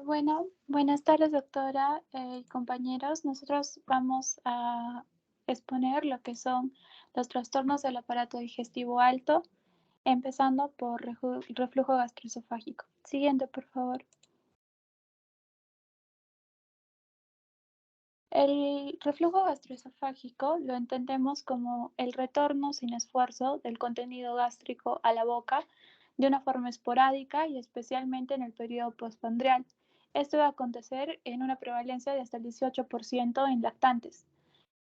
Bueno, buenas tardes, doctora y compañeros. Nosotros vamos a exponer lo que son los trastornos del aparato digestivo alto, empezando por reflujo gastroesofágico. Siguiente, por favor. El reflujo gastroesofágico lo entendemos como el retorno sin esfuerzo del contenido gástrico a la boca de una forma esporádica y especialmente en el periodo postprandial. Esto va a acontecer en una prevalencia de hasta el 18% en lactantes.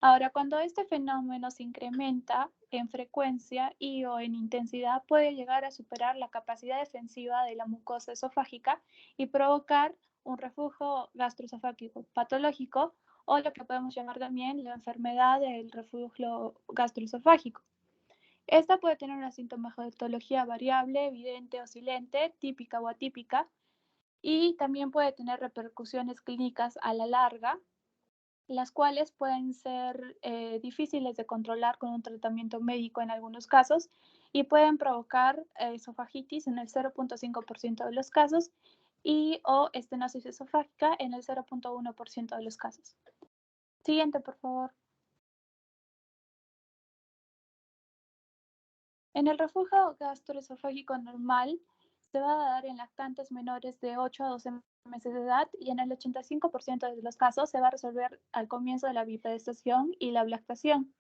Ahora, cuando este fenómeno se incrementa en frecuencia y o en intensidad, puede llegar a superar la capacidad defensiva de la mucosa esofágica y provocar un reflujo gastroesofágico patológico o lo que podemos llamar también la enfermedad del reflujo gastroesofágico. Esta puede tener una sintomatología variable, evidente o silente, típica o atípica, y también puede tener repercusiones clínicas a la larga, las cuales pueden ser difíciles de controlar con un tratamiento médico en algunos casos y pueden provocar esofagitis en el 0.5% de los casos y o estenosis esofágica en el 0.1% de los casos. Siguiente, por favor. En el reflujo gastroesofágico normal se va a dar en lactantes menores de 8 a 12 meses de edad y en el 85% de los casos se va a resolver al comienzo de la bipedestación y la lactación.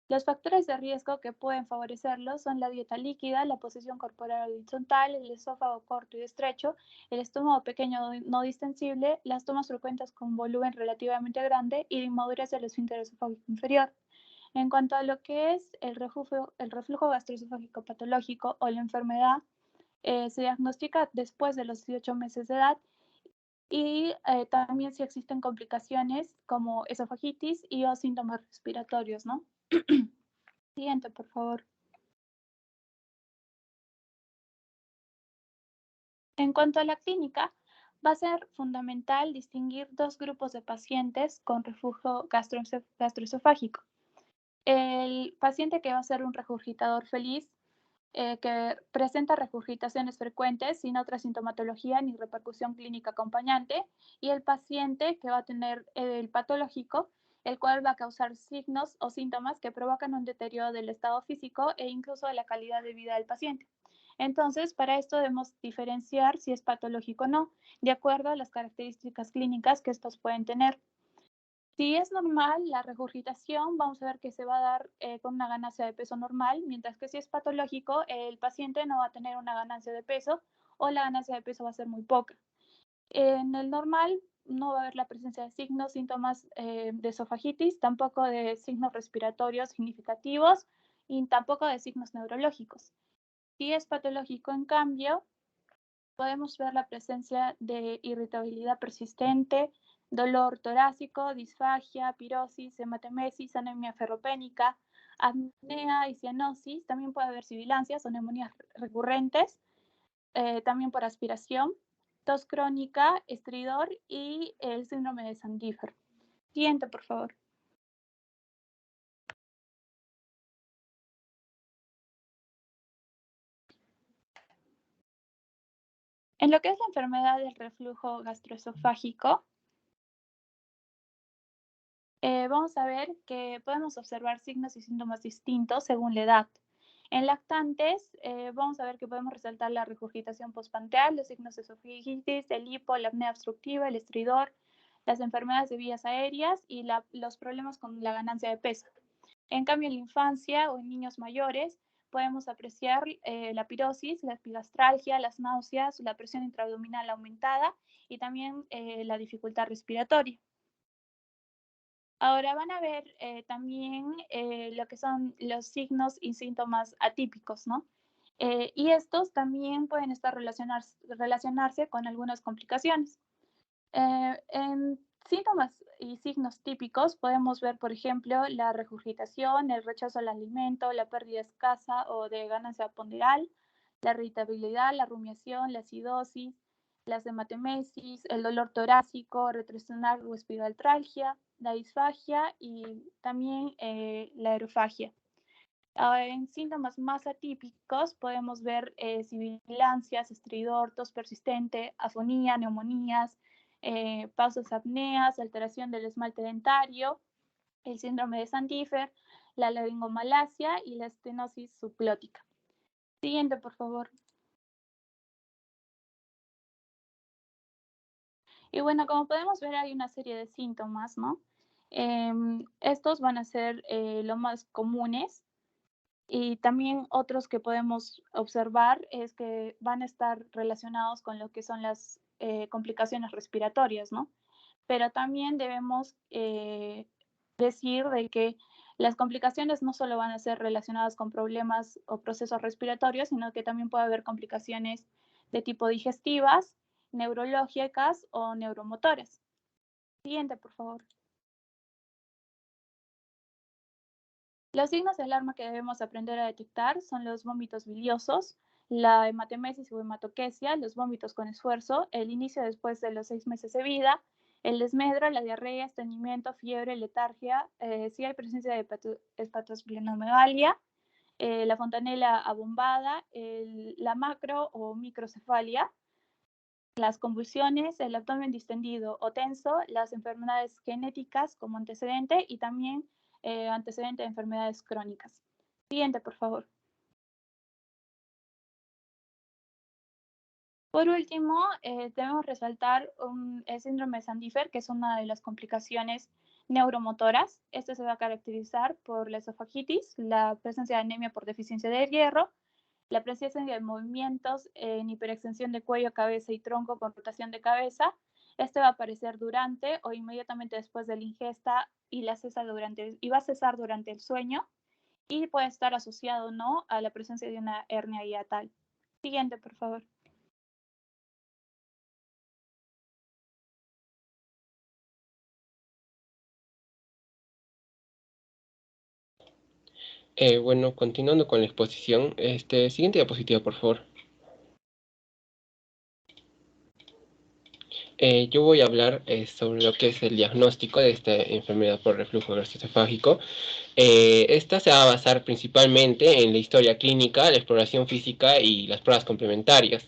Los factores de riesgo que pueden favorecerlo son la dieta líquida, la posición corporal horizontal, el esófago corto y estrecho, el estómago pequeño no distensible, las tomas frecuentes con volumen relativamente grande y la inmadurez del esfínter esofágico inferior. En cuanto a lo que es el reflujo gastroesofágico patológico o la enfermedad, se diagnostica después de los 18 meses de edad y también si existen complicaciones como esofagitis y o síntomas respiratorios, ¿no? Siguiente, por favor. En cuanto a la clínica, va a ser fundamental distinguir dos grupos de pacientes con reflujo gastroesofágico. El paciente que va a ser un regurgitador feliz, que presenta regurgitaciones frecuentes sin otra sintomatología ni repercusión clínica acompañante, y el paciente que va a tener el patológico, el cual va a causar signos o síntomas que provocan un deterioro del estado físico e incluso de la calidad de vida del paciente. Entonces, para esto debemos diferenciar si es patológico o no, de acuerdo a las características clínicas que estos pueden tener. Si es normal la regurgitación, vamos a ver que se va a dar con una ganancia de peso normal, mientras que si es patológico, el paciente no va a tener una ganancia de peso o la ganancia de peso va a ser muy poca. En el normal no va a haber la presencia de signos, síntomas de esofagitis, tampoco de signos respiratorios significativos y tampoco de signos neurológicos. Si es patológico, en cambio, podemos ver la presencia de irritabilidad persistente, dolor torácico, disfagia, pirosis, hematemesis, anemia ferropénica, apnea y cianosis. También puede haber sibilancias o neumonías recurrentes, también por aspiración, tos crónica, estridor y el síndrome de Sandífer. Siguiente, por favor. En lo que es la enfermedad del reflujo gastroesofágico, vamos a ver que podemos observar signos y síntomas distintos según la edad. En lactantes, vamos a ver que podemos resaltar la regurgitación postprandial, los signos de esofagitis, el hipo, la apnea obstructiva, el estridor, las enfermedades de vías aéreas y los problemas con la ganancia de peso. En cambio, en la infancia o en niños mayores, podemos apreciar la pirosis, la epigastralgia, las náuseas, la presión intraabdominal aumentada y también la dificultad respiratoria. Ahora van a ver también lo que son los signos y síntomas atípicos, ¿no? Y estos también pueden estar relacionarse con algunas complicaciones. En síntomas y signos típicos podemos ver, por ejemplo, la regurgitación, el rechazo al alimento, la pérdida escasa o de ganancia ponderal, la irritabilidad, la rumiación, la acidosis, las hematemesis, el dolor torácico, retroesternal o espiraltralgia, la disfagia y también la aerofagia. En síntomas más atípicos podemos ver sibilancias, estridor, tos persistente, afonía, neumonías, pausas apneas, alteración del esmalte dentario, el síndrome de Sandifer, la laringomalacia y la estenosis subglótica. Siguiente, por favor. Y bueno, como podemos ver, hay una serie de síntomas, ¿no? Estos van a ser los más comunes. Y también otros que podemos observar es que van a estar relacionados con lo que son las complicaciones respiratorias, ¿no? Pero también debemos decir de que las complicaciones no solo van a ser relacionadas con problemas o procesos respiratorios, sino que también puede haber complicaciones de tipo digestivas, neurológicas o neuromotoras. Siguiente, por favor. Los signos de alarma que debemos aprender a detectar son los vómitos biliosos, la hematemesis o hematoquesia, los vómitos con esfuerzo, el inicio después de los 6 meses de vida, el desmedro, la diarrea, estreñimiento, fiebre, letargia, si hay presencia de hepatosplenomegalia, la fontanela abombada, la macro o microcefalia, las convulsiones, el abdomen distendido o tenso, las enfermedades genéticas como antecedente y también antecedente de enfermedades crónicas. Siguiente, por favor. Por último, debemos resaltar el síndrome de Sandifer, que es una de las complicaciones neuromotoras. Este se va a caracterizar por la esofagitis, la presencia de anemia por deficiencia de hierro, la presencia de movimientos en hiperextensión de cuello, cabeza y tronco con rotación de cabeza. Este va a aparecer durante o inmediatamente después de la ingesta y va a cesar durante el sueño y puede estar asociado o no a la presencia de una hernia hiatal. Siguiente, por favor. Bueno, continuando con la exposición, siguiente diapositiva, por favor. Yo voy a hablar sobre lo que es el diagnóstico de esta enfermedad por reflujo gastroesofágico. Esta se va a basar principalmente en la historia clínica, la exploración física y las pruebas complementarias.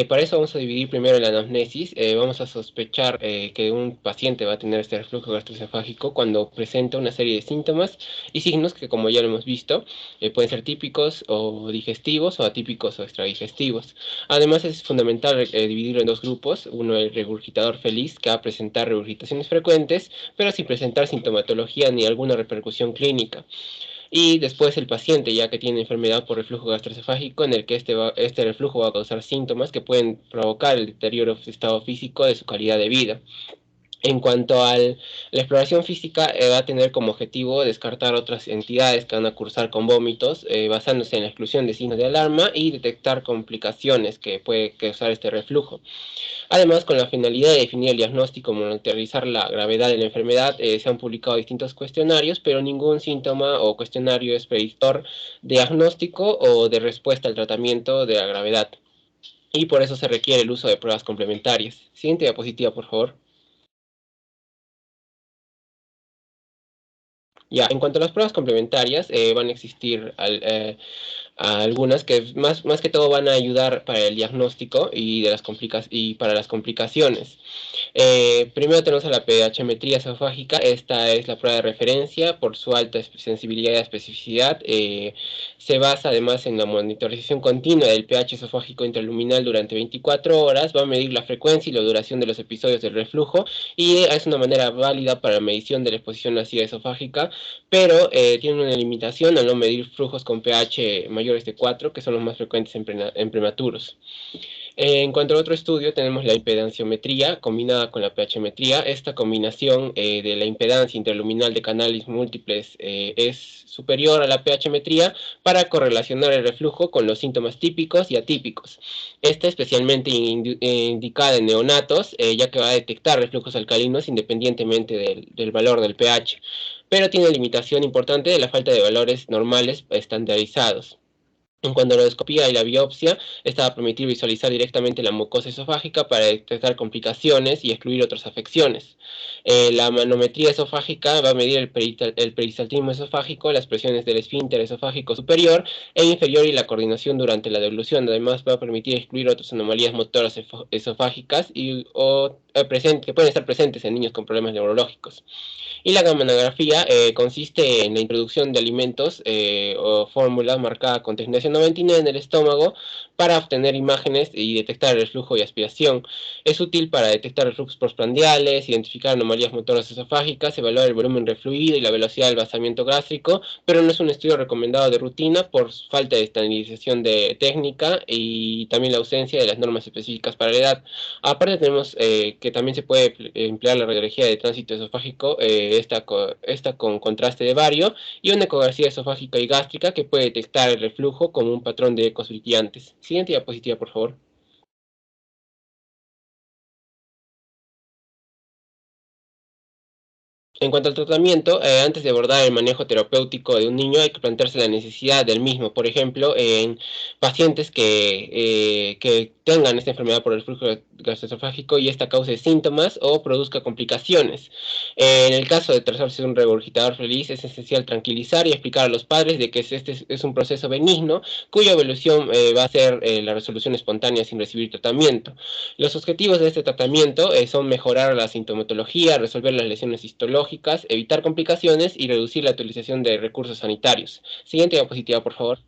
Para eso vamos a dividir primero la anamnesis. Vamos a sospechar que un paciente va a tener este reflujo gastroesofágico cuando presenta una serie de síntomas y signos que, como ya lo hemos visto, pueden ser típicos o digestivos o atípicos o extradigestivos. Además, es fundamental dividirlo en dos grupos. Uno, el regurgitador feliz, que va a presentar regurgitaciones frecuentes, pero sin presentar sintomatología ni alguna repercusión clínica. Y después el paciente ya que tiene enfermedad por reflujo gastroesofágico, en el que este reflujo va a causar síntomas que pueden provocar el deterioro de su estado físico de su calidad de vida. En cuanto a la exploración física, va a tener como objetivo descartar otras entidades que van a cursar con vómitos, basándose en la exclusión de signos de alarma y detectar complicaciones que puede causar este reflujo. Además, con la finalidad de definir el diagnóstico, monitorizar la gravedad de la enfermedad, se han publicado distintos cuestionarios, pero ningún síntoma o cuestionario es predictor de diagnóstico o de respuesta al tratamiento de la gravedad. Y por eso se requiere el uso de pruebas complementarias. Siguiente diapositiva, por favor. Ya, en cuanto a las pruebas complementarias, van a existir algunas que más que todo van a ayudar para el diagnóstico y, y para las complicaciones. Primero tenemos a la pH-metría esofágica. Esta es la prueba de referencia por su alta sensibilidad y especificidad. Se basa además en la monitorización continua del pH esofágico intraluminal durante 24 horas. Va a medir la frecuencia y la duración de los episodios del reflujo y es una manera válida para la medición de la exposición ácida esofágica, pero tiene una limitación al no medir flujos con pH mayores de 4, que son los más frecuentes en prematuros. En cuanto al otro estudio, tenemos la impedanciometría combinada con la pH-metría. Esta combinación de la impedancia interluminal de canales múltiples es superior a la pH-metría para correlacionar el reflujo con los síntomas típicos y atípicos. Esta especialmente indicada en neonatos, ya que va a detectar reflujos alcalinos independientemente del valor del pH, pero tiene limitación importante de la falta de valores normales estandarizados. En cuanto a la endoscopía y la biopsia, esta va a permitir visualizar directamente la mucosa esofágica para detectar complicaciones y excluir otras afecciones. La manometría esofágica va a medir el peristaltismo esofágico, las presiones del esfínter esofágico superior e inferior y la coordinación durante la deglución. Además, va a permitir excluir otras anomalías motoras esofágicas que pueden estar presentes en niños con problemas neurológicos. Y la gamanografía consiste en la introducción de alimentos o fórmulas marcadas con terminación 99 en el estómago para obtener imágenes y detectar el reflujo y aspiración. Es útil para detectar reflujos postprandiales, identificar anomalías motoras esofágicas, evaluar el volumen refluido y la velocidad del vaciamiento gástrico, pero no es un estudio recomendado de rutina por falta de estandarización de técnica y también la ausencia de las normas específicas para la edad. Aparte tenemos que también se puede emplear la radiología de tránsito esofágico, esta con contraste de bario, y una ecografía esofágica y gástrica que puede detectar el reflujo como un patrón de ecos brillantes. Siguiente diapositiva, por favor. En cuanto al tratamiento, antes de abordar el manejo terapéutico de un niño hay que plantearse la necesidad del mismo. Por ejemplo, en pacientes que tengan esta enfermedad por el flujo gastroesofágico y esta cause síntomas o produzca complicaciones. En el caso de trazarse un regurgitador feliz, es esencial tranquilizar y explicar a los padres de que este es un proceso benigno cuya evolución va a ser la resolución espontánea sin recibir tratamiento. Los objetivos de este tratamiento son mejorar la sintomatología, resolver las lesiones histológicas, evitar complicaciones y reducir la utilización de recursos sanitarios. Siguiente diapositiva, por favor.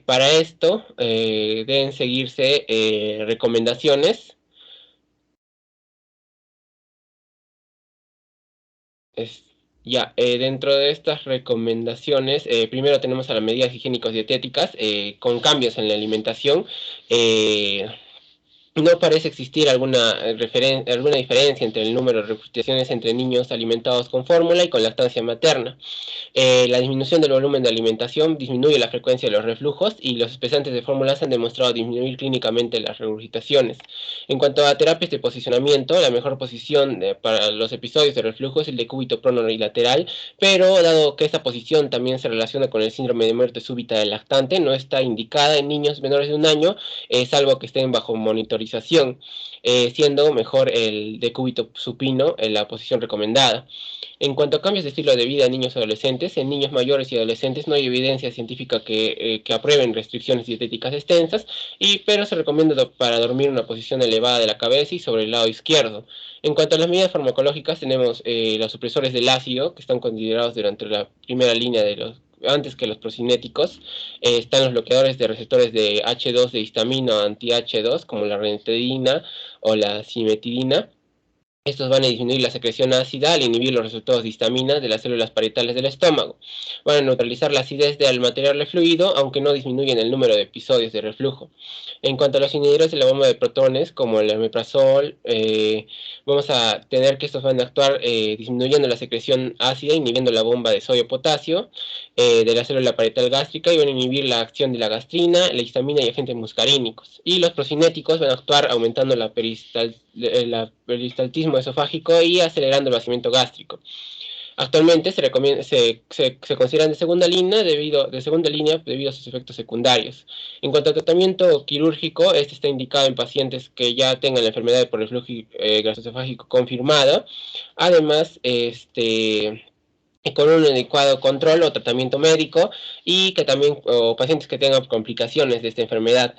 Para esto deben seguirse recomendaciones. Es, Dentro de estas recomendaciones, primero tenemos a las medidas higiénicos-dietéticas con cambios en la alimentación. Eh, No parece existir alguna diferencia entre el número de regurgitaciones entre niños alimentados con fórmula y con lactancia materna. La disminución del volumen de alimentación disminuye la frecuencia de los reflujos y los espesantes de fórmulas han demostrado disminuir clínicamente las regurgitaciones. En cuanto a terapias de posicionamiento, la mejor posición para los episodios de reflujo es el decúbito pronobilateral, pero dado que esta posición también se relaciona con el síndrome de muerte súbita del lactante, no está indicada en niños menores de un año, salvo que estén bajo monitorización, siendo mejor el decúbito supino en la posición recomendada. En cuanto a cambios de estilo de vida en niños y adolescentes, en niños mayores y adolescentes no hay evidencia científica que aprueben restricciones dietéticas extensas, pero se recomienda para dormir en una posición elevada de la cabeza y sobre el lado izquierdo. En cuanto a las medidas farmacológicas, tenemos los supresores del ácido, que están considerados durante la primera línea antes que los procinéticos. Están los bloqueadores de receptores de H2 de histamina o anti-H2, como la ranitidina o la cimetidina. Estos van a disminuir la secreción ácida al inhibir los receptores de histamina de las células parietales del estómago. Van a neutralizar la acidez del material refluido, aunque no disminuyen el número de episodios de reflujo. En cuanto a los inhibidores de la bomba de protones, como el omeprazol, vamos a tener que estos van a actuar disminuyendo la secreción ácida, inhibiendo la bomba de sodio-potasio de la célula parietal gástrica y van a inhibir la acción de la gastrina, la histamina y agentes muscarínicos. Y los procinéticos van a actuar aumentando el peristaltismo esofágico y acelerando el vaciamiento gástrico. Actualmente se consideran de segunda línea debido a sus efectos secundarios. En cuanto al tratamiento quirúrgico, este está indicado en pacientes que ya tengan la enfermedad por reflujo gastroesofágico confirmada. Además, con un adecuado control o tratamiento médico y que también o pacientes que tengan complicaciones de esta enfermedad,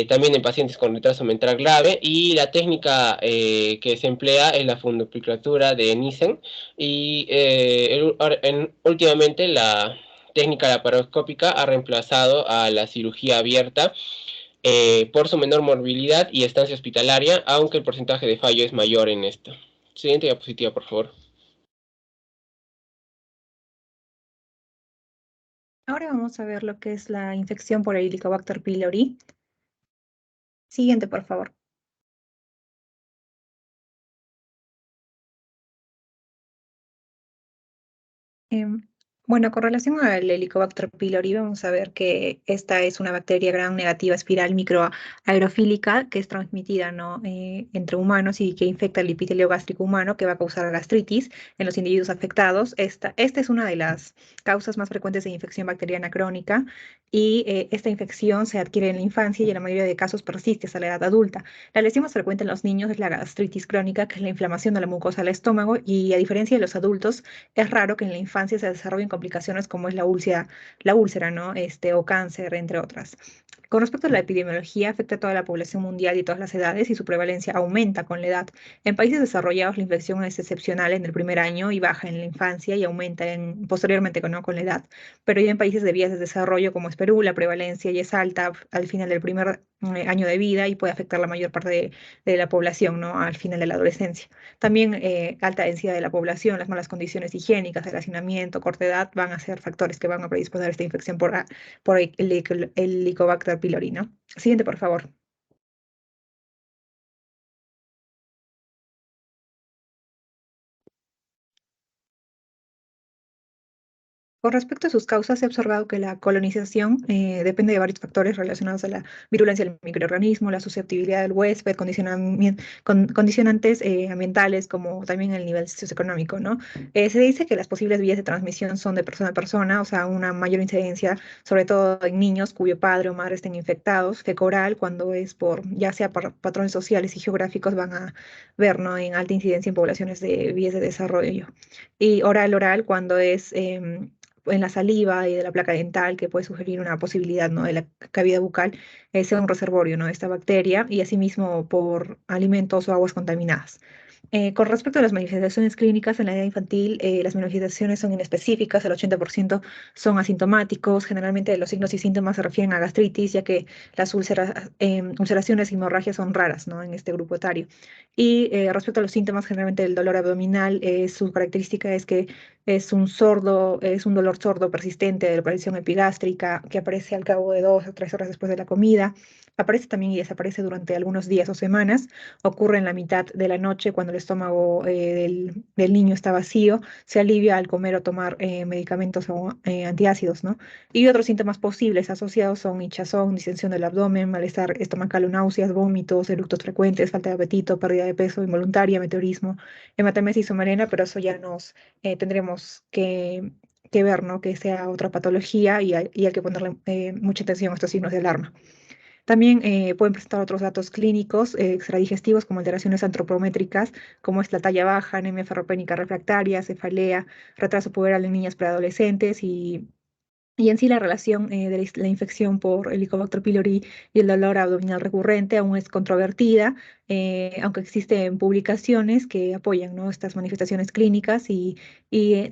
también en pacientes con retraso mental grave, y la técnica que se emplea es la fundopiclatura de Nissen y últimamente la técnica laparoscópica ha reemplazado a la cirugía abierta por su menor morbilidad y estancia hospitalaria, aunque el porcentaje de fallo es mayor en esto. Siguiente diapositiva, por favor. Ahora vamos a ver lo que es la infección por el Helicobacter pylori. Siguiente, por favor. Em, Bueno, con relación al Helicobacter pylori, vamos a ver que esta es una bacteria gram negativa espiral microaerofílica que es transmitida, ¿no? Entre humanos y que infecta el epitelio gástrico humano, que va a causar gastritis en los individuos afectados. Esta es una de las causas más frecuentes de infección bacteriana crónica y esta infección se adquiere en la infancia y en la mayoría de casos persiste hasta la edad adulta. La lesión más frecuente en los niños es la gastritis crónica, que es la inflamación de la mucosa del estómago, y a diferencia de los adultos, es raro que en la infancia se desarrollen complicaciones como es la úlcera, ¿no? O cáncer, entre otras. Con respecto a la epidemiología, afecta a toda la población mundial y todas las edades y su prevalencia aumenta con la edad. En países desarrollados la infección es excepcional en el primer año y baja en la infancia y aumenta posteriormente, ¿no? Con la edad. Pero ya en países de vías de desarrollo como es Perú, la prevalencia ya es alta al final del primer año de vida y puede afectar la mayor parte de la población, ¿no? Al final de la adolescencia. También alta densidad de la población, las malas condiciones higiénicas, el hacinamiento, corta edad, van a ser factores que van a predisponer a esta infección por el Helicobacter pylori, ¿no? Siguiente, por favor. Con respecto a sus causas, se ha observado que la colonización depende de varios factores relacionados a la virulencia del microorganismo, la susceptibilidad del huésped, condicionantes ambientales, como también el nivel socioeconómico, ¿no? Se dice que las posibles vías de transmisión son de persona a persona, o sea, una mayor incidencia, sobre todo en niños cuyo padre o madre estén infectados, fecoral, cuando es ya sea por patrones sociales y geográficos, van a ver, ¿no? En alta incidencia en poblaciones de vías de desarrollo. Y oral, cuando es en la saliva y de la placa dental, que puede sugerir una posibilidad, ¿no? De la cavidad bucal, sea un reservorio, ¿no? De esta bacteria, y asimismo por alimentos o aguas contaminadas. Con respecto a las manifestaciones clínicas en la edad infantil, las manifestaciones son inespecíficas, el 80% son asintomáticos, generalmente los signos y síntomas se refieren a gastritis, ya que las ulceraciones y hemorragias son raras, ¿no? En este grupo etario. Y respecto a los síntomas, generalmente el dolor abdominal, su característica es que es un dolor sordo persistente de la presión epigástrica que aparece al cabo de 2 o 3 horas después de la comida. Aparece también y desaparece durante algunos días o semanas. Ocurre en la mitad de la noche cuando el estómago del niño está vacío. Se alivia al comer o tomar medicamentos o antiácidos, ¿no? Y otros síntomas posibles asociados son hinchazón, distensión del abdomen, malestar estomacal o náuseas, vómitos, eructos frecuentes, falta de apetito, pérdida de peso involuntaria, meteorismo, hematemesis somarena, pero eso ya tendremos que ver, ¿no? Que sea otra patología y hay que ponerle mucha atención a estos signos de alarma. También pueden presentar otros datos clínicos extradigestivos como alteraciones antropométricas, como es la talla baja, anemia ferropénica refractaria, cefalea, retraso puberal en niñas preadolescentes y en sí la relación de la infección por Helicobacter pylori y el dolor abdominal recurrente aún es controvertida, aunque existen publicaciones que apoyan, ¿no? Estas manifestaciones clínicas y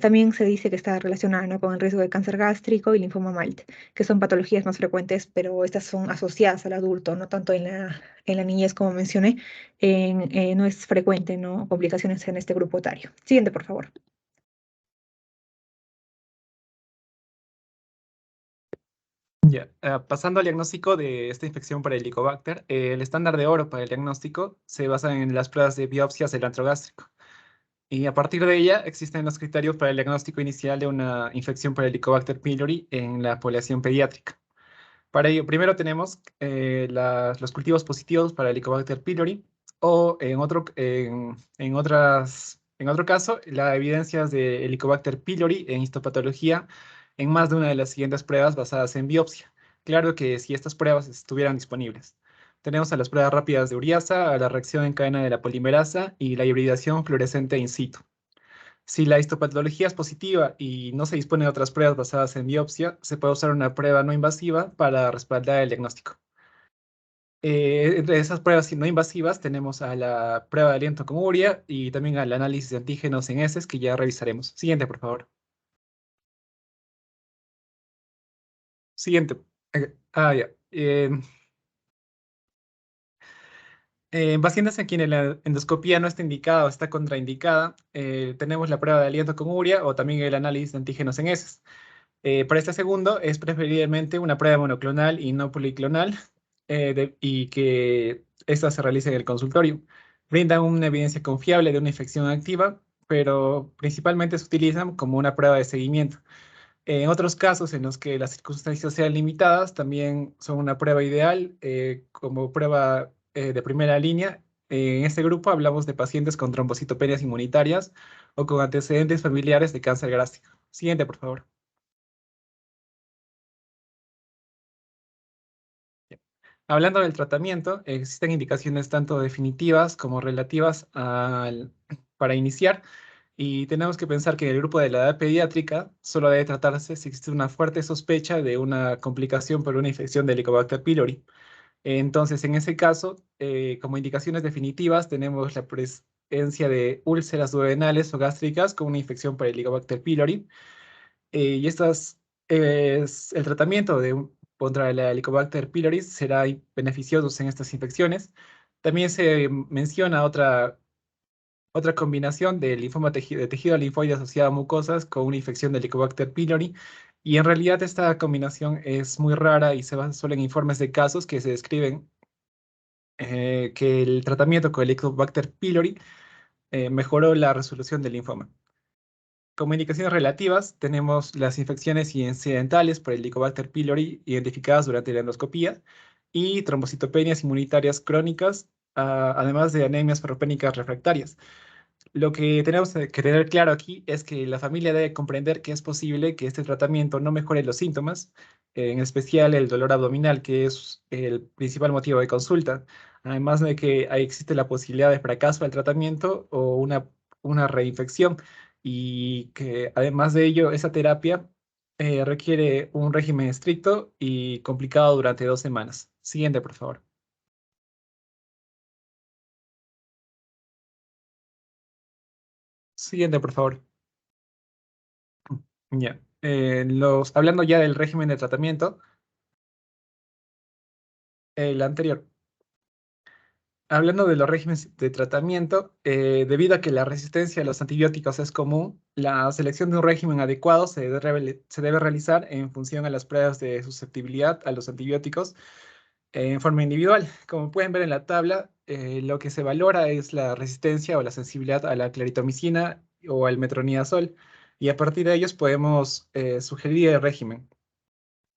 también se dice que está relacionada, ¿no? Con el riesgo de cáncer gástrico y linfoma Malte, que son patologías más frecuentes, pero estas son asociadas al adulto, no tanto en la niñez como mencioné, no es frecuente, ¿no? Complicaciones en este grupo etario. Siguiente, por favor. Ya, pasando al diagnóstico de esta infección por Helicobacter, el estándar de oro para el diagnóstico se basa en las pruebas de biopsias del antro gástrico. Y a partir de ella existen los criterios para el diagnóstico inicial de una infección por Helicobacter pylori en la población pediátrica. Para ello, primero tenemos los cultivos positivos para Helicobacter pylori o en otro caso, las evidencias de Helicobacter pylori en histopatología en más de una de las siguientes pruebas basadas en biopsia. Claro que si estas pruebas estuvieran disponibles. Tenemos a las pruebas rápidas de Uriasa, a la reacción en cadena de la polimerasa y la hibridación fluorescente in situ. Si la histopatología es positiva y no se dispone de otras pruebas basadas en biopsia, se puede usar una prueba no invasiva para respaldar el diagnóstico. Entre esas pruebas no invasivas tenemos a la prueba de aliento con urea y también al análisis de antígenos en heces que ya revisaremos. Siguiente, por favor. Siguiente. Ya. En pacientes en quienes la endoscopía no está indicada o está contraindicada, tenemos la prueba de aliento con urea o también el análisis de antígenos en heces. Para este segundo es preferiblemente una prueba monoclonal y no policlonal y que esta se realice en el consultorio. Brindan una evidencia confiable de una infección activa, pero principalmente se utilizan como una prueba de seguimiento. En otros casos en los que las circunstancias sean limitadas, también son una prueba ideal como prueba de primera línea. En este grupo hablamos de pacientes con trombocitopenias inmunitarias o con antecedentes familiares de cáncer gástrico. Siguiente, por favor. Hablando del tratamiento, existen indicaciones tanto definitivas como relativas para iniciar, y tenemos que pensar que en el grupo de la edad pediátrica solo debe tratarse si existe una fuerte sospecha de una complicación por una infección de Helicobacter pylori. Entonces, en ese caso, como indicaciones definitivas, tenemos la presencia de úlceras duodenales o gástricas con una infección por Helicobacter pylori. Y el tratamiento contra la Helicobacter pylori será beneficioso en estas infecciones. También se menciona otra combinación de linfoma de tejido linfoide asociado a mucosas con una infección de Helicobacter pylori. Y en realidad esta combinación es muy rara y se basa solo en informes de casos que se describen que el tratamiento con Helicobacter pylori mejoró la resolución del linfoma. Como indicaciones relativas, tenemos las infecciones incidentales por Helicobacter pylori identificadas durante la endoscopía y trombocitopenias inmunitarias crónicas, además de anemias ferropénicas refractarias. Lo que tenemos que tener claro aquí es que la familia debe comprender que es posible que este tratamiento no mejore los síntomas, en especial el dolor abdominal, que es el principal motivo de consulta. Además de que ahí existe la posibilidad de fracaso del tratamiento o una reinfección, y que además de ello, esa terapia requiere un régimen estricto y complicado durante 2 semanas. Siguiente, por favor. Siguiente, por favor. Ya. Hablando ya del régimen de tratamiento, el anterior. Hablando de los regímenes de tratamiento, debido a que la resistencia a los antibióticos es común, la selección de un régimen adecuado se debe realizar en función a las pruebas de susceptibilidad a los antibióticos en forma individual. Como pueden ver en la tabla, lo que se valora es la resistencia o la sensibilidad a la claritomicina o al metronidazol, y a partir de ellos podemos sugerir el régimen.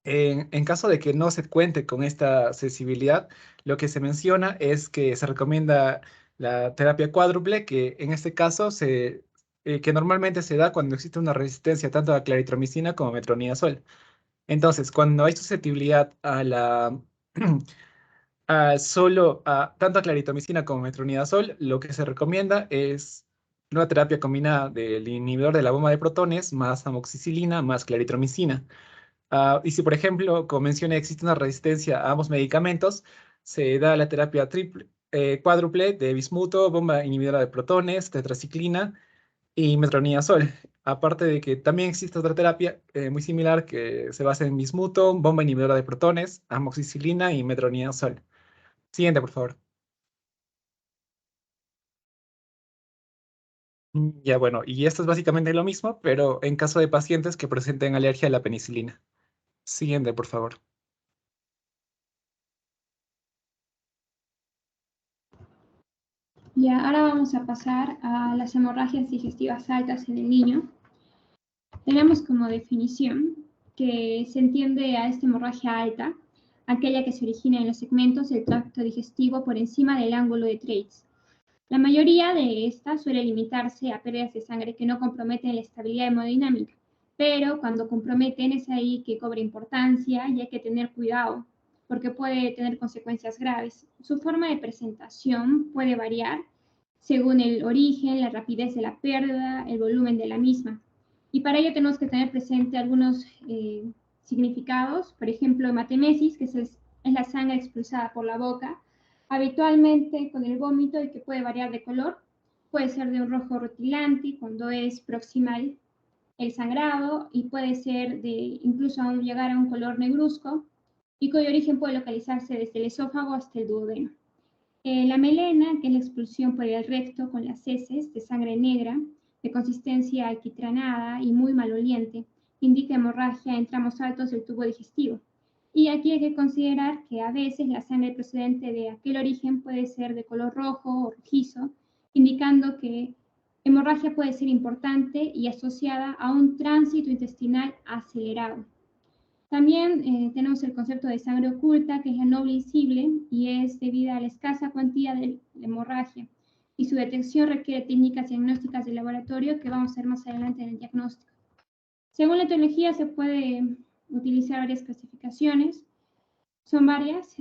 En caso de que no se cuente con esta sensibilidad, lo que se menciona es que se recomienda la terapia cuádruple, que en este caso que normalmente se da cuando existe una resistencia tanto a claritromicina como a metronidazol. Entonces, cuando hay susceptibilidad tanto a claritomicina como metronidazol, lo que se recomienda es una terapia combinada del inhibidor de la bomba de protones más amoxicilina más claritromicina. Y si, por ejemplo, como mencioné, existe una resistencia a ambos medicamentos, se da la terapia cuádruple de bismuto, bomba inhibidora de protones, tetraciclina y metronidazol. Aparte de que también existe otra terapia muy similar que se basa en bismuto, bomba inhibidora de protones, amoxicilina y metronidazol. Siguiente, por favor. Ya bueno, y esto es básicamente lo mismo, pero en caso de pacientes que presenten alergia a la penicilina. Siguiente, por favor. Ya, ahora vamos a pasar a las hemorragias digestivas altas en el niño. Tenemos como definición que se entiende a esta hemorragia alta, aquella que se origina en los segmentos del tracto digestivo por encima del ángulo de Treitz. La mayoría de estas suele limitarse a pérdidas de sangre que no comprometen la estabilidad hemodinámica, pero cuando comprometen es ahí que cobra importancia y hay que tener cuidado, porque puede tener consecuencias graves. Su forma de presentación puede variar según el origen, la rapidez de la pérdida, el volumen de la misma. Y para ello tenemos que tener presente algunos significados, por ejemplo, hematemesis, que es la sangre expulsada por la boca, habitualmente con el vómito y que puede variar de color. Puede ser de un rojo rutilante cuando es proximal el sangrado y puede ser de incluso llegar a un color negruzco y cuyo origen puede localizarse desde el esófago hasta el duodeno. La melena, que es la expulsión por el recto con las heces de sangre negra, de consistencia alquitranada y muy maloliente, indica hemorragia en tramos altos del tubo digestivo. Y aquí hay que considerar que a veces la sangre procedente de aquel origen puede ser de color rojo o rojizo, indicando que hemorragia puede ser importante y asociada a un tránsito intestinal acelerado. También tenemos el concepto de sangre oculta, que es la no visible y es debida a la escasa cuantía de hemorragia, y su detección requiere técnicas diagnósticas de laboratorio que vamos a ver más adelante en el diagnóstico. Según la etiología se puede utilizar varias clasificaciones, son varias.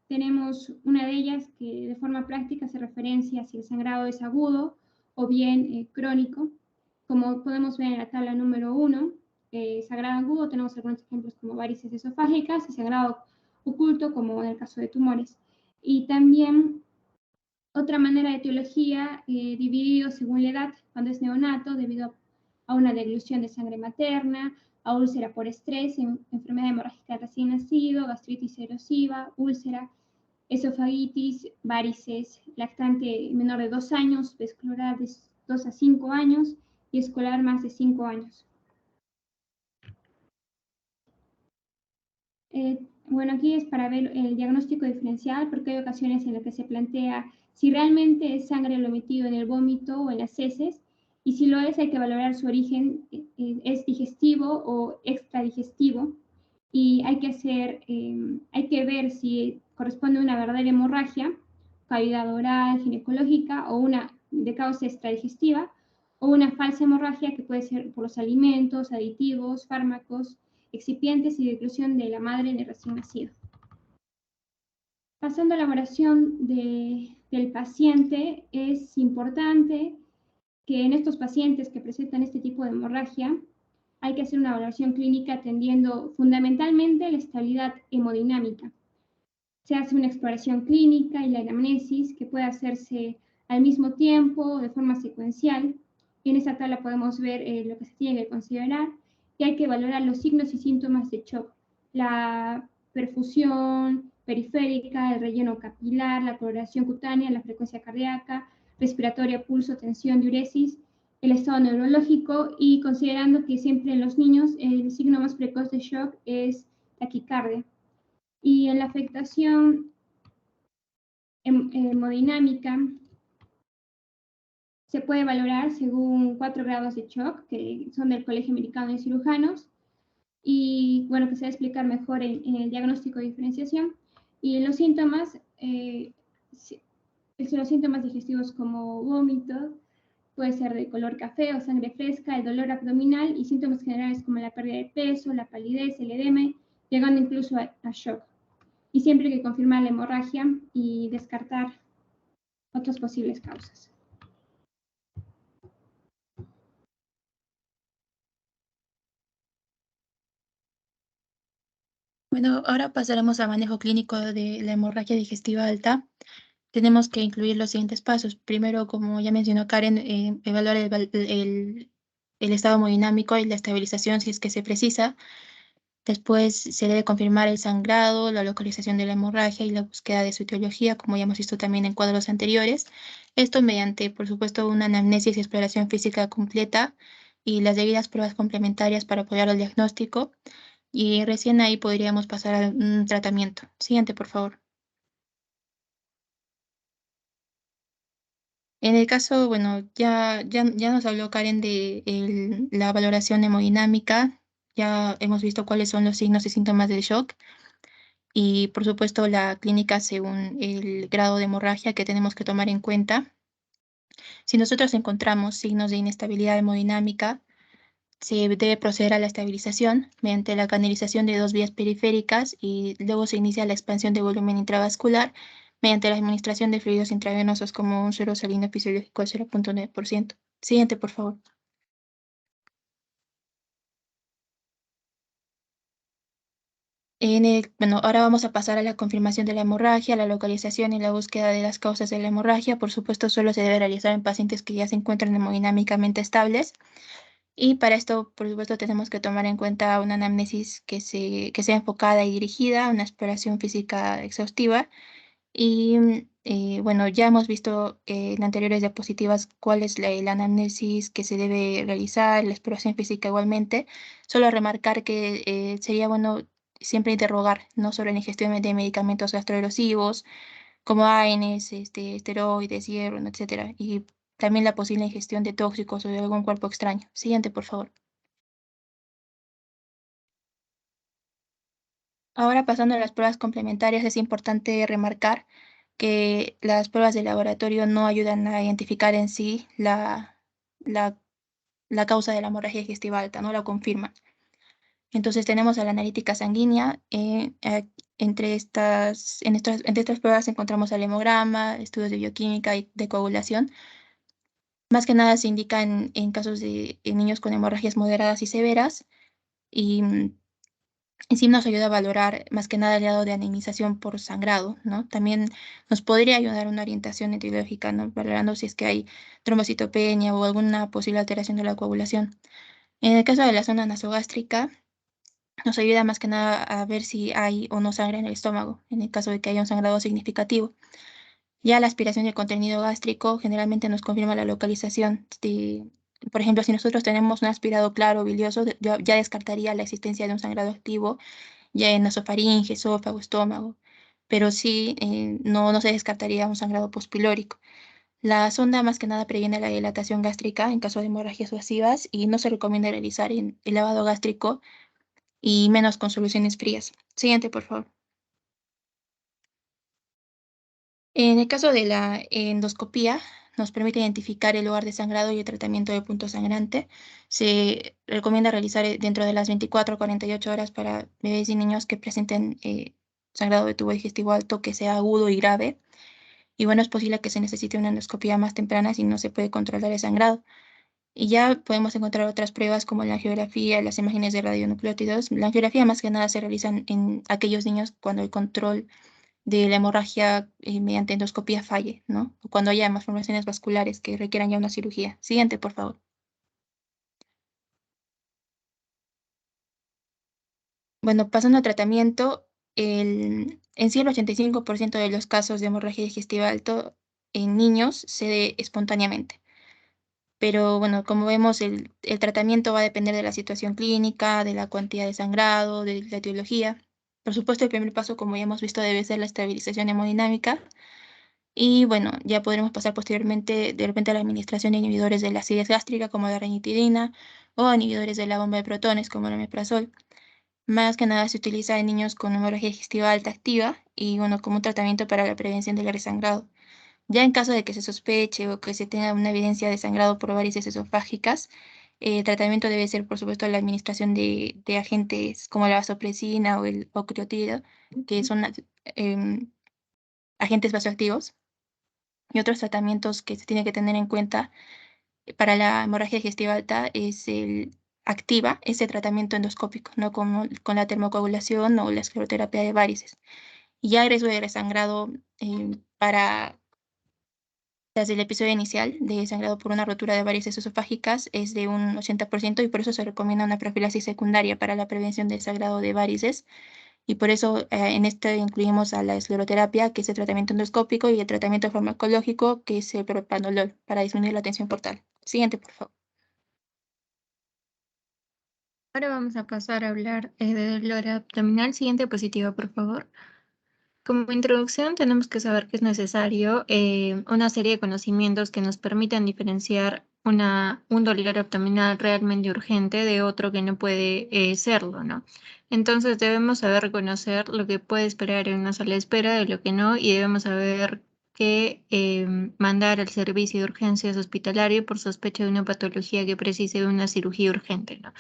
Tenemos una de ellas que de forma práctica hace referencia a si el sangrado es agudo o bien crónico. Como podemos ver en la tabla número 1, sangrado agudo tenemos algunos ejemplos como varices esofágicas y sangrado oculto como en el caso de tumores. Y también otra manera de etiología dividido según la edad, cuando es neonato debido a una deglución de sangre materna, a úlcera por estrés, enfermedad hemorrágica recién nacido, gastritis erosiva, úlcera, esofagitis, varices, lactante menor de 2 años, preescolar de 2 a 5 años y escolar más de 5 años. Bueno, aquí es para ver el diagnóstico diferencial, porque hay ocasiones en las que se plantea si realmente es sangre lo emitido en el vómito o en las heces, y si lo es, hay que valorar su origen, es digestivo o extradigestivo, y hay que ver si corresponde a una verdadera hemorragia, cavidad oral, ginecológica, o una de causa extradigestiva, o una falsa hemorragia que puede ser por los alimentos, aditivos, fármacos, excipientes y deglución de la madre en el recién nacido. Pasando a la valoración del paciente, es importante que en estos pacientes que presentan este tipo de hemorragia hay que hacer una valoración clínica atendiendo fundamentalmente la estabilidad hemodinámica. Se hace una exploración clínica y la anamnesis que puede hacerse al mismo tiempo de forma secuencial. En esta tabla podemos ver lo que se tiene que considerar, y hay que valorar los signos y síntomas de shock, la perfusión periférica, el relleno capilar, la coloración cutánea, la frecuencia cardíaca, respiratoria, pulso, tensión, diuresis, el estado neurológico, y considerando que siempre en los niños el signo más precoz de shock es taquicardia. Y en la afectación hemodinámica se puede valorar según 4 grados de shock, que son del Colegio Americano de Cirujanos, y bueno, que se va a explicar mejor en el diagnóstico de diferenciación. Y los síntomas, los síntomas digestivos como vómito, puede ser de color café o sangre fresca, el dolor abdominal y síntomas generales como la pérdida de peso, la palidez, el edema, llegando incluso a shock. Y siempre hay que confirmar la hemorragia y descartar otras posibles causas. Bueno, ahora pasaremos al manejo clínico de la hemorragia digestiva alta. Tenemos que incluir los siguientes pasos. Primero, como ya mencionó Karen, evaluar el estado hemodinámico y la estabilización si es que se precisa. Después se debe confirmar el sangrado, la localización de la hemorragia y la búsqueda de su etiología, como ya hemos visto también en cuadros anteriores. Esto mediante, por supuesto, una anamnesis y exploración física completa y las debidas pruebas complementarias para apoyar el diagnóstico. Y recién ahí podríamos pasar a un tratamiento. Siguiente, por favor. En el caso, bueno, ya nos habló Karen de la valoración hemodinámica. Ya hemos visto cuáles son los signos y síntomas del shock. Y, por supuesto, la clínica según el grado de hemorragia que tenemos que tomar en cuenta. Si nosotros encontramos signos de inestabilidad hemodinámica, se debe proceder a la estabilización mediante la canalización de 2 vías periféricas y luego se inicia la expansión de volumen intravascular mediante la administración de fluidos intravenosos como un suero salino fisiológico de 0.9%. Siguiente, por favor. Bueno, ahora vamos a pasar a la confirmación de la hemorragia, la localización y la búsqueda de las causas de la hemorragia. Por supuesto, solo se debe realizar en pacientes que ya se encuentran hemodinámicamente estables. Y para esto, por supuesto, tenemos que tomar en cuenta una anamnesis que sea enfocada y dirigida, una exploración física exhaustiva. Y bueno, ya hemos visto en anteriores diapositivas cuál es la anamnesis que se debe realizar, la exploración física igualmente. Solo remarcar que sería bueno siempre interrogar, ¿no?, sobre la ingestión de medicamentos gastroerosivos, como ANS, esteroides, hierro, etcétera. Y también la posible ingestión de tóxicos o de algún cuerpo extraño. Siguiente, por favor. Ahora pasando a las pruebas complementarias, es importante remarcar que las pruebas de laboratorio no ayudan a identificar en sí la causa de la hemorragia digestiva alta, no la confirman. Entonces tenemos a la analítica sanguínea. Entre estas pruebas encontramos el hemograma, estudios de bioquímica y de coagulación. Más que nada se indica en casos de niños con hemorragias moderadas y severas. Y sí nos ayuda a valorar más que nada el grado de anemización por sangrado, ¿no? También nos podría ayudar una orientación etiológica, ¿no? Valorando si es que hay trombocitopenia o alguna posible alteración de la coagulación. En el caso de la zona nasogástrica, nos ayuda más que nada a ver si hay o no sangre en el estómago, en el caso de que haya un sangrado significativo. Ya la aspiración del contenido gástrico generalmente nos confirma la localización. Por ejemplo, si nosotros tenemos un aspirado claro bilioso, ya descartaría la existencia de un sangrado activo ya en nasofaringe, esófago, estómago, pero sí no se descartaría un sangrado postpilórico. La sonda más que nada previene la dilatación gástrica en caso de hemorragias masivas y no se recomienda realizar el lavado gástrico y menos con soluciones frías. Siguiente, por favor. En el caso de la endoscopía, nos permite identificar el lugar de sangrado y el tratamiento del punto sangrante. Se recomienda realizar dentro de las 24 a 48 horas para bebés y niños que presenten sangrado de tubo digestivo alto que sea agudo y grave. Y bueno, es posible que se necesite una endoscopía más temprana si no se puede controlar el sangrado. Y ya podemos encontrar otras pruebas como la angiografía, las imágenes de radionucleótidos. La angiografía más que nada se realiza en aquellos niños cuando el control de la hemorragia mediante endoscopía falle, ¿no? O cuando haya malformaciones vasculares que requieran ya una cirugía. Siguiente, por favor. Bueno, pasando al tratamiento, en sí el 85% de los casos de hemorragia digestiva alto en niños se da espontáneamente. Pero bueno, como vemos, el tratamiento va a depender de la situación clínica, de la cantidad de sangrado, de la etiología. Por supuesto, el primer paso, como ya hemos visto, debe ser la estabilización hemodinámica. Y bueno, ya podremos pasar posteriormente de repente a la administración de inhibidores de la acidez gástrica como la ranitidina o inhibidores de la bomba de protones como el omeprazol. Más que nada se utiliza en niños con hemorragia digestiva alta activa y bueno, como un tratamiento para la prevención del resangrado. Ya en caso de que se sospeche o que se tenga una evidencia de sangrado por varices esofágicas, el tratamiento debe ser, por supuesto, la administración de agentes como la vasopresina o el octreotida, que son agentes vasoactivos. Y otros tratamientos que se tiene que tener en cuenta para la hemorragia digestiva alta es el activa ese tratamiento endoscópico, no con la termocoagulación o la escleroterapia de varices. Y ya el riesgo de resangrado para desde el episodio inicial de sangrado por una rotura de varices esofágicas es de un 80% y por eso se recomienda una profilaxis secundaria para la prevención del sangrado de varices. Y por eso en este incluimos a la escleroterapia, que es el tratamiento endoscópico, y el tratamiento farmacológico, que es el propranolol, para disminuir la tensión portal. Siguiente, por favor. Ahora vamos a pasar a hablar de dolor abdominal. Siguiente diapositiva, por favor. Como introducción, tenemos que saber que es necesario una serie de conocimientos que nos permitan diferenciar un dolor abdominal realmente urgente de otro que no puede serlo, ¿no? Entonces debemos saber reconocer lo que puede esperar en una sala de espera de lo que no, y debemos saber que mandar al servicio de urgencias hospitalario por sospecha de una patología que precise de una cirugía urgente, ¿no?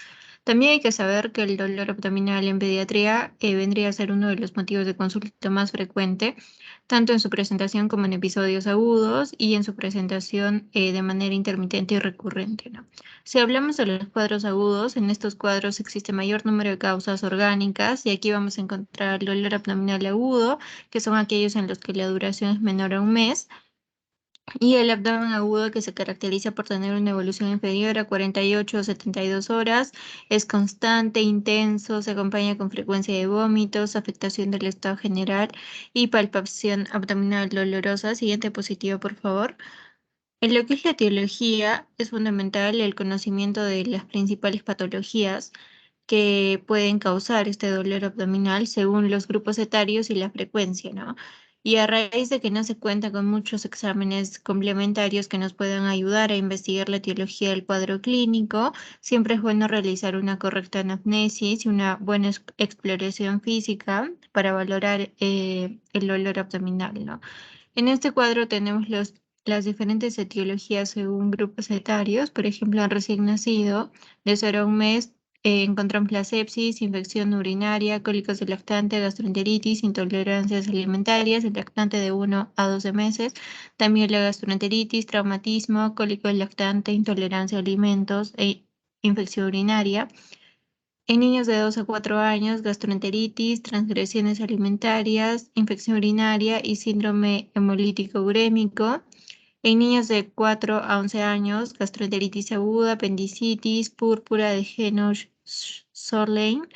También hay que saber que el dolor abdominal en pediatría vendría a ser uno de los motivos de consulta más frecuente, tanto en su presentación como en episodios agudos y en su presentación de manera intermitente y recurrente, ¿no? Si hablamos de los cuadros agudos, en estos cuadros existe mayor número de causas orgánicas y aquí vamos a encontrar el dolor abdominal agudo, que son aquellos en los que la duración es menor a un mes, y el abdomen agudo, que se caracteriza por tener una evolución inferior a 48 o 72 horas, es constante, intenso, se acompaña con frecuencia de vómitos, afectación del estado general y palpación abdominal dolorosa. Siguiente diapositiva, por favor. En lo que es la etiología, es fundamental el conocimiento de las principales patologías que pueden causar este dolor abdominal según los grupos etarios y la frecuencia, ¿no? Y a raíz de que no se cuenta con muchos exámenes complementarios que nos puedan ayudar a investigar la etiología del cuadro clínico, siempre es bueno realizar una correcta anamnesis y una buena exploración física para valorar el olor abdominal, ¿no? En este cuadro tenemos las diferentes etiologías según grupos etarios. Por ejemplo, en recién nacido, de 0 a 1 mes, encontramos la sepsis, infección urinaria, cólicos del lactante, gastroenteritis, intolerancias alimentarias, el lactante de 1 a 12 meses, también la gastroenteritis, traumatismo, cólico del lactante, intolerancia a alimentos e infección urinaria. En niños de 2 a 4 años, gastroenteritis, transgresiones alimentarias, infección urinaria y síndrome hemolítico urémico. En niños de 4 a 11 años, gastroenteritis aguda, apendicitis, púrpura de Henoch-Sorlein,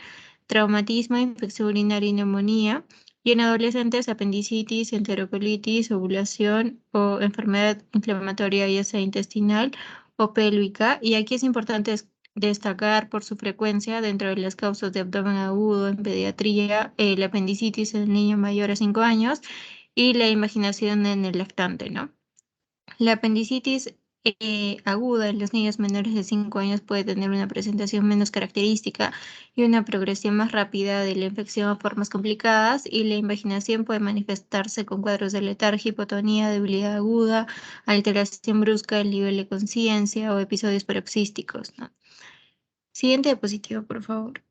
traumatismo, infección urinaria y neumonía. Y en adolescentes, apendicitis, enterocolitis, ovulación o enfermedad inflamatoria, ya sea intestinal o pélvica. Y aquí es importante destacar por su frecuencia dentro de las causas de abdomen agudo en pediatría, la apendicitis en el niño mayor a 5 años y la invaginación en el lactante, ¿no? La apendicitis aguda en los niños menores de 5 años puede tener una presentación menos característica y una progresión más rápida de la infección a formas complicadas, y la invaginación puede manifestarse con cuadros de letargia, hipotonía, debilidad aguda, alteración brusca del nivel de conciencia o episodios paroxísticos, ¿no? Siguiente diapositiva, por favor.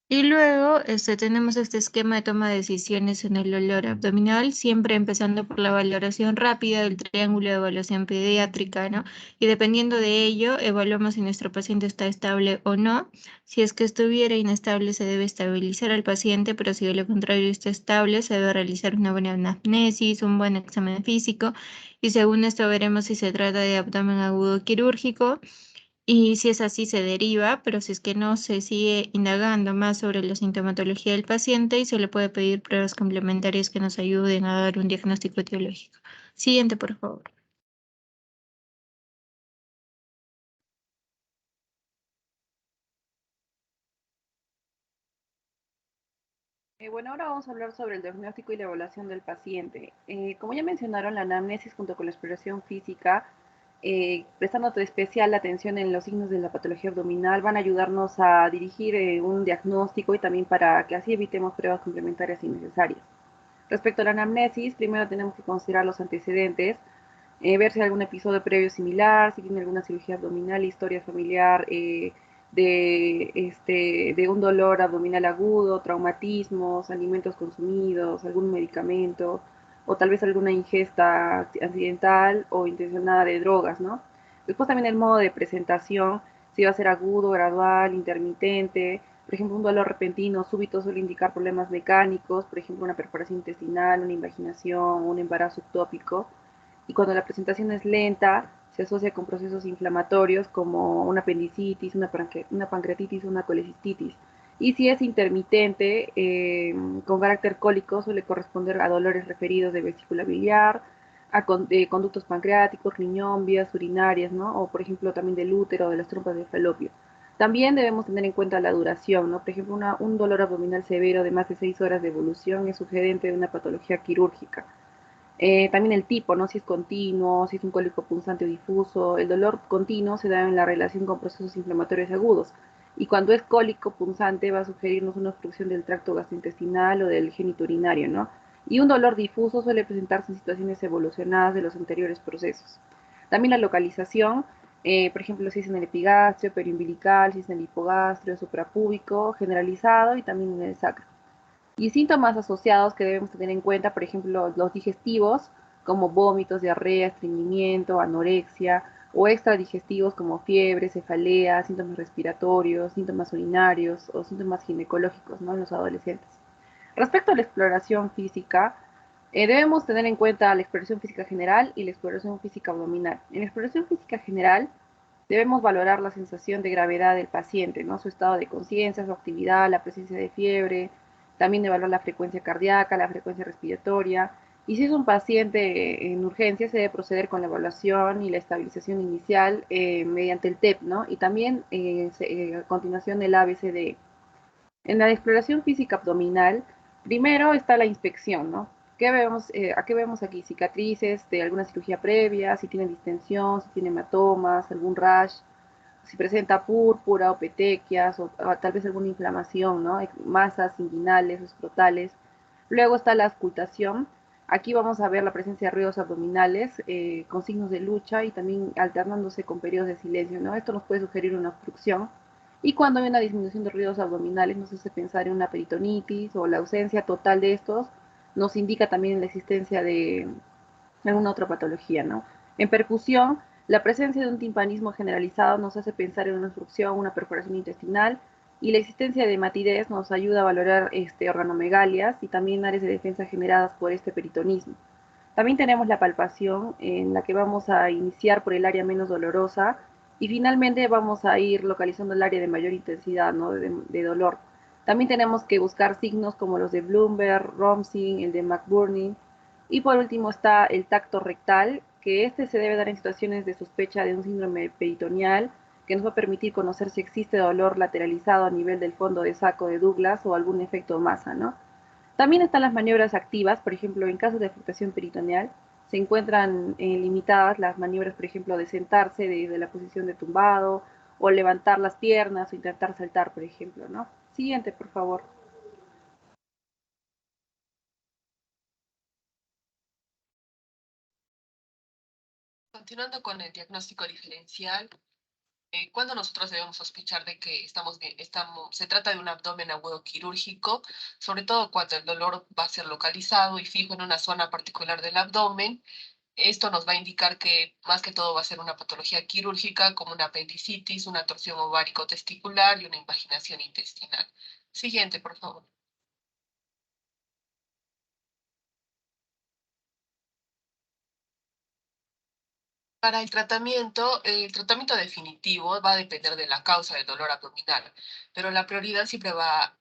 Y luego tenemos este esquema de toma de decisiones en el olor abdominal, siempre empezando por la valoración rápida del triángulo de evaluación pediátrica, ¿no? Y dependiendo de ello, evaluamos si nuestro paciente está estable o no. Si es que estuviera inestable, se debe estabilizar al paciente, pero si de lo contrario está estable, se debe realizar una buena anamnesis, un buen examen físico, y según esto veremos si se trata de abdomen agudo quirúrgico. Y si es así, se deriva, pero si es que no, se sigue indagando más sobre la sintomatología del paciente y se le puede pedir pruebas complementarias que nos ayuden a dar un diagnóstico etiológico. Siguiente, por favor. Bueno, ahora vamos a hablar sobre el diagnóstico y la evaluación del paciente. Como ya mencionaron, la anamnesis junto con la exploración física, prestando especial atención en los signos de la patología abdominal, van a ayudarnos a dirigir un diagnóstico y también para que así evitemos pruebas complementarias innecesarias. Respecto a la anamnesis, primero tenemos que considerar los antecedentes, ver si hay algún episodio previo similar, si tiene alguna cirugía abdominal, historia familiar de un dolor abdominal agudo, traumatismos, alimentos consumidos, algún medicamento, o tal vez alguna ingesta accidental o intencionada de drogas, ¿no? Después también el modo de presentación, si va a ser agudo, gradual, intermitente. Por ejemplo, un dolor repentino, súbito, suele indicar problemas mecánicos, por ejemplo, una perforación intestinal, una invaginación, un embarazo ectópico. Y cuando la presentación es lenta, se asocia con procesos inflamatorios como una apendicitis, una pancreatitis, una colecistitis. Y si es intermitente, con carácter cólico, suele corresponder a dolores referidos de vesícula biliar, a conductos pancreáticos, riñón, vías urinarias, ¿no? O por ejemplo también del útero, de las trompas de falopio. También debemos tener en cuenta la duración, ¿no? Por ejemplo, un dolor abdominal severo de más de 6 horas de evolución es sugerente de una patología quirúrgica. También el tipo, ¿no? Si es continuo, si es un cólico punzante o difuso. El dolor continuo se da en la relación con procesos inflamatorios agudos. Y cuando es cólico punzante va a sugerirnos una obstrucción del tracto gastrointestinal o del genitourinario, ¿no? Y un dolor difuso suele presentarse en situaciones evolucionadas de los anteriores procesos. También la localización, por ejemplo, si es en el epigastrio, periumbilical, si es en el hipogastrio, suprapúbico, generalizado y también en el sacro. Y síntomas asociados que debemos tener en cuenta, por ejemplo, los digestivos, como vómitos, diarrea, estreñimiento, anorexia, o extradigestivos como fiebre, cefalea, síntomas respiratorios, síntomas urinarios o síntomas ginecológicos, ¿no? En los adolescentes. Respecto a la exploración física, debemos tener en cuenta la exploración física general y la exploración física abdominal. En la exploración física general, debemos valorar la sensación de gravedad del paciente, ¿no? Su estado de conciencia, su actividad, la presencia de fiebre, también evaluar la frecuencia cardíaca, la frecuencia respiratoria. Y si es un paciente en urgencia, se debe proceder con la evaluación y la estabilización inicial mediante el TEP, ¿no? Y también a continuación el ABCDE. En la exploración física abdominal, primero está la inspección, ¿no? ¿A qué vemos aquí? Cicatrices de alguna cirugía previa, si tiene distensión, si tiene hematomas, algún rash, si presenta púrpura o petequias, o tal vez alguna inflamación, ¿no? Masas inguinales o escrotales. Luego está la auscultación. Aquí vamos a ver la presencia de ruidos abdominales con signos de lucha y también alternándose con periodos de silencio, ¿no? Esto nos puede sugerir una obstrucción. Y cuando hay una disminución de ruidos abdominales, nos hace pensar en una peritonitis o la ausencia total de estos, nos indica también la existencia de alguna otra patología, ¿no? En percusión, la presencia de un timpanismo generalizado nos hace pensar en una obstrucción, una perforación intestinal, y la existencia de hematidez nos ayuda a valorar organomegalias y también áreas de defensa generadas por este peritonismo. También tenemos la palpación, en la que vamos a iniciar por el área menos dolorosa y finalmente vamos a ir localizando el área de mayor intensidad, ¿no? de dolor. También tenemos que buscar signos como los de Bloomberg, Romsing, el de McBurney. Y por último está el tacto rectal, que este se debe dar en situaciones de sospecha de un síndrome peritoneal, que nos va a permitir conocer si existe dolor lateralizado a nivel del fondo de saco de Douglas o algún efecto masa, ¿no? También están las maniobras activas, por ejemplo, en casos de afectación peritoneal, se encuentran limitadas las maniobras, por ejemplo, de sentarse desde la posición de tumbado, o levantar las piernas, o intentar saltar, por ejemplo, ¿no? Siguiente, por favor. Continuando con el diagnóstico diferencial, ¿cuándo nosotros debemos sospechar de que se trata de un abdomen agudo quirúrgico? Sobre todo cuando el dolor va a ser localizado y fijo en una zona particular del abdomen. Esto nos va a indicar que más que todo va a ser una patología quirúrgica como una apendicitis, una torsión ovárico-testicular y una invaginación intestinal. Siguiente, por favor. Para el tratamiento definitivo va a depender de la causa del dolor abdominal, pero la prioridad siempre va a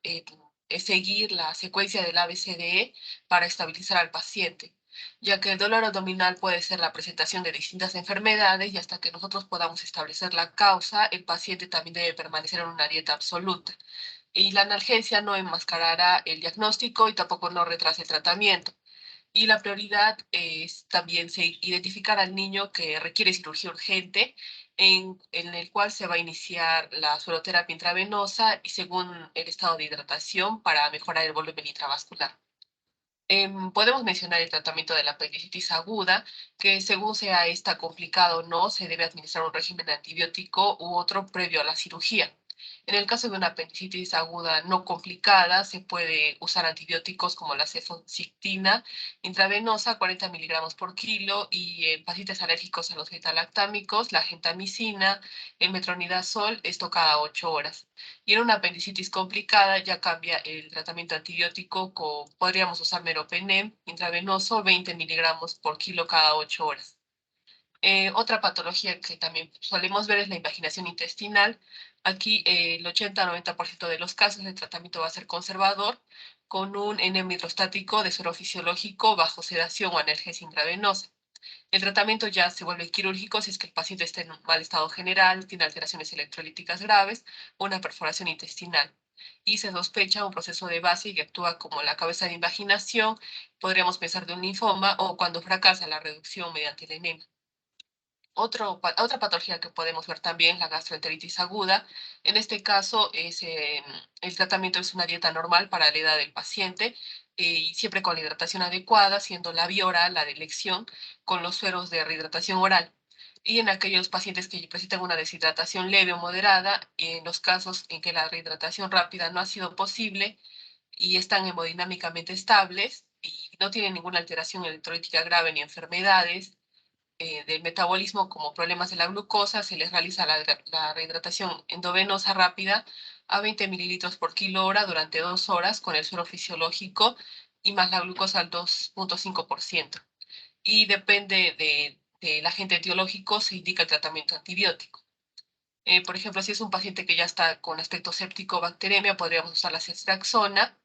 seguir la secuencia del ABCDE para estabilizar al paciente, ya que el dolor abdominal puede ser la presentación de distintas enfermedades y hasta que nosotros podamos establecer la causa, el paciente también debe permanecer en una dieta absoluta. Y la analgesia no enmascarará el diagnóstico y tampoco no retrasa el tratamiento. Y la prioridad es también identificar al niño que requiere cirugía urgente, en el cual se va a iniciar la sueroterapia intravenosa y según el estado de hidratación para mejorar el volumen intravascular. Podemos mencionar el tratamiento de la apendicitis aguda, que según sea esta complicado o no, se debe administrar un régimen antibiótico u otro previo a la cirugía. En el caso de una apendicitis aguda no complicada, se puede usar antibióticos como la cefixime intravenosa, 40 miligramos por kilo, y en pacientes alérgicos a los beta-lactámicos, la gentamicina, el metronidazol, esto cada 8 horas. Y en una apendicitis complicada ya cambia el tratamiento antibiótico, podríamos usar meropenem intravenoso, 20 miligramos por kilo cada 8 horas. Otra patología que también solemos ver es la invaginación intestinal. Aquí el 80-90% de los casos el tratamiento va a ser conservador con un enema hidrostático de suero fisiológico bajo sedación o analgesia intravenosa. El tratamiento ya se vuelve quirúrgico si es que el paciente está en un mal estado general, tiene alteraciones electrolíticas graves o una perforación intestinal. Y se sospecha un proceso de base que actúa como la cabeza de invaginación, podríamos pensar de un linfoma o cuando fracasa la reducción mediante el enema. Otra patología que podemos ver también, la gastroenteritis aguda. En este caso, el tratamiento es una dieta normal para la edad del paciente y siempre con la hidratación adecuada, siendo la vía oral la de elección con los sueros de rehidratación oral. Y en aquellos pacientes que presentan una deshidratación leve o moderada, en los casos en que la rehidratación rápida no ha sido posible y están hemodinámicamente estables y no tienen ninguna alteración electrolítica grave ni enfermedades, del metabolismo como problemas de la glucosa, se les realiza la rehidratación endovenosa rápida a 20 mililitros por kilo hora durante 2 horas con el suero fisiológico y más la glucosa al 2,5%. Y depende del agente etiológico, se indica el tratamiento antibiótico. Por ejemplo, si es un paciente que ya está con aspecto séptico o bacteremia, podríamos usar la ceftriaxona,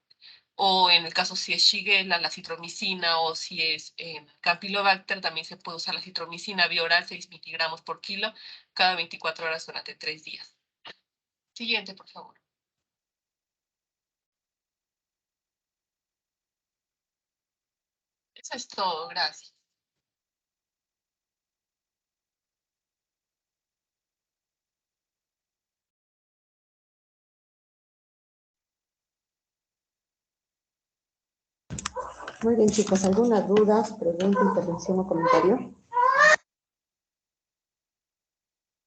o en el caso si es Shigella, la citromicina, o si es Campylobacter, también se puede usar la citromicina vía oral, 6 miligramos por kilo, cada 24 horas durante 3 días. Siguiente, por favor. Eso es todo, gracias. Muy bien, chicos, ¿alguna duda, pregunta, intervención o comentario?